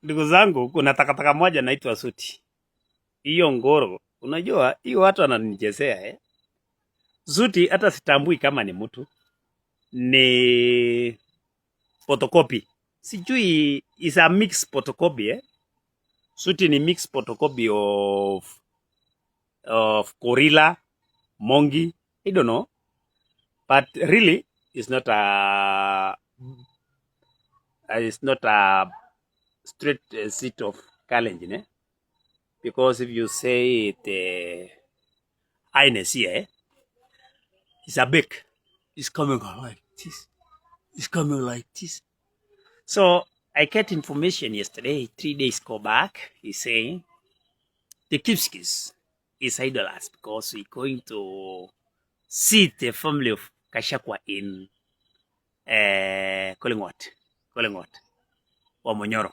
Ndugu zangu, kuna takataka moja naitwa Suti. Hiyo ngoro, unajua hiyo watu wananichezea eh? Suti hata sitambui kama ni mtu, ni photocopy. Sijui is a mixed photocopy eh? Suti ni mixed photocopy of gorilla, monkey, I don't know. But really it's not a straight seat of Kalenjin eh? Because if you say it highness here, eh? It's a big. It's coming like this. It's coming like this. So I get information yesterday, 3 days go back. He's saying the Kipskis is idolized because we're going to see the family of Kashakwa in Collingwood, Wamonyoro.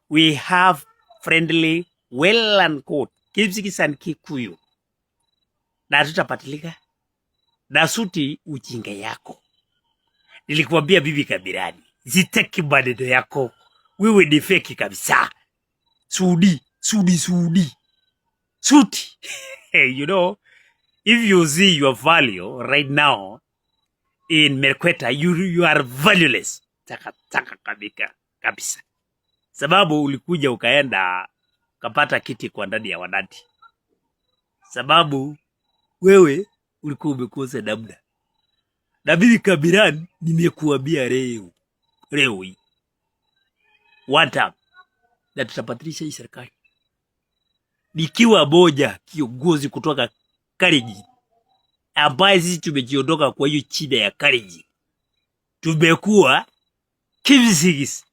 We have friendly, well and good Kipskis and Kikuyu. Na tutapatilika. Na Suti ujinga yako. Nilikuambia bibi Kabirani, zitaki maneno yako. Wewe ni fake kabisa. Suti. Hey, you know, if you see your value right now in Merkweta, you are valueless. Taka kabisa. Sababu ulikuja ukaenda kapata kiti kwa ndani ya wanati. Sababu wewe ulikuwa umekosa dabda. Na bibi Kabirani nimekuambia leo hii. One time na tutapatilisha hii serikali. Nikiwa moja kiongozi kutoka Kalenjin ambaye sisi tumejiondoka kwa hiyo chida ya Kalenjin. Tumekuwa Kipsigis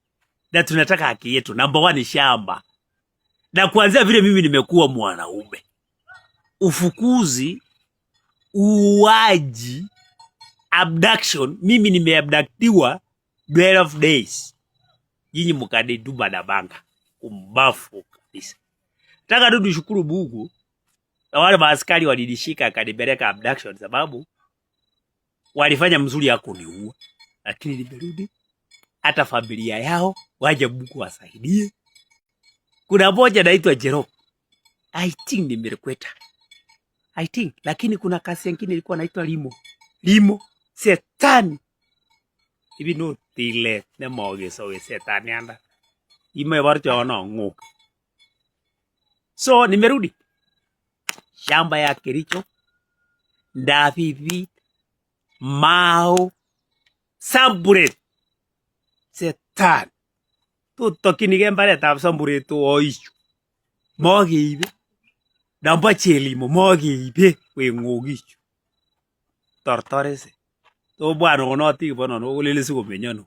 na tunataka haki yetu. Number 1 shamba. Na kuanzia vile mimi nimekuwa mwanaume. Ufukuzi, uwaji, abduction, mimi nimeabductiwa 12 days. Nyinyi mkaniduba na banga. Kumbafu kabisa. Nataka tu nishukuru Mungu na wale maaskari walinishika akanipeleka abduction sababu walifanya mzuri yako kuniua. Lakini nimerudi hata familia yao waje Mungu wasaidie. Kuna moja naitwa Jero. I think nimekweta. Lakini kuna kasi nyingine ilikuwa naitwa Limo. Setani. Hivi no tile na moge so setani anda. Imewarja wana ngoka. So nimerudi. Shamba ya Kericho, Ndavivi, Mao, Samburet, Setan. Tutto kinigembare tab Samburet to oishu. Mogiibe. Namba Chelimo mogiibe we ngogichu. Tortorese. To bwana onoti bono no ulele sigo menyano.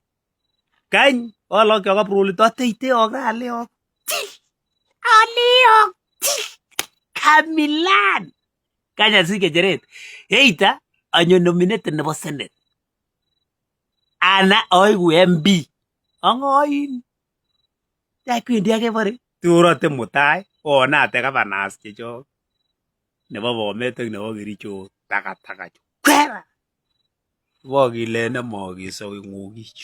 Kany olo kyo kapruli to teite ogale ok. Ali ok. Kamilan. Kanya sige jeret. Heita anyo nominated nebo Senate. Ana oigu MB. Angoin. Yakwendi ake bore. Turote mutai. Onate kabanas checho. Nebo Bomet ak nebo Kericho. Taka. Kwera. Wogile na mogi so ngogich.